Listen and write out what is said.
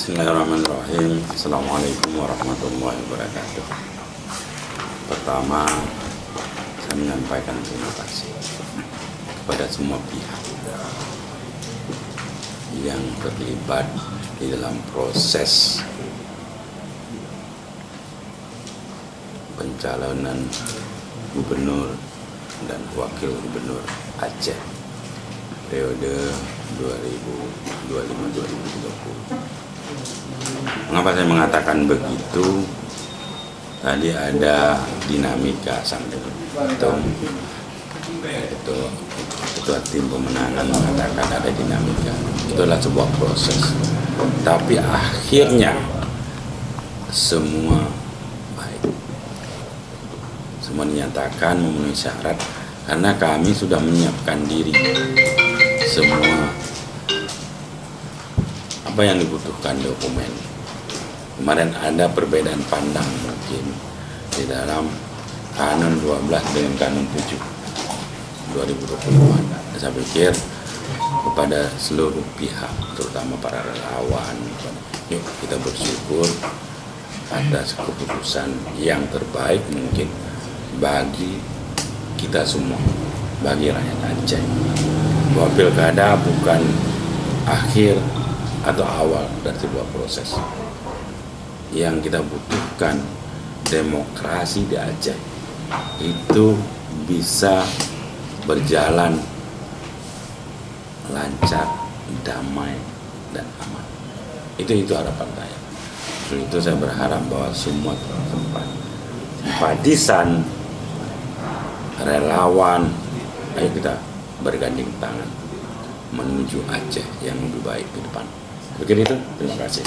Bismillahirrahmanirrahim. Assalamualaikum warahmatullahi wabarakatuh. Pertama, saya menyampaikan terima kasih kepada semua pihak yang terlibat di dalam proses pencalonan gubernur dan wakil gubernur Aceh periode 2025-2030. Mengapa saya mengatakan begitu? Tadi ada dinamika sambil ketua tim pemenangan mengatakan ada dinamika. Itu adalah sebuah proses. Tapi akhirnya semua baik. Semua dinyatakan memenuhi syarat karena kami sudah menyiapkan diri semua apa yang dibutuhkan dokumen. Kemarin ada perbedaan pandang mungkin di dalam Kanun 12 dengan Kanun 7 2020. Saya pikir kepada seluruh pihak, terutama para relawan, yuk kita bersyukur atas keputusan yang terbaik mungkin bagi kita semua, bagi rakyat Aceh. Bahwa pilkada bukan akhir atau awal dari sebuah proses. Yang kita butuhkan demokrasi di Aceh itu bisa berjalan lancar, damai, dan aman. Itu harapan saya. Untuk itu saya berharap bahwa semua tempat simpatisan, relawan, ayo kita bergandeng tangan menuju Aceh yang lebih baik ke depan. Begitu, terima kasih.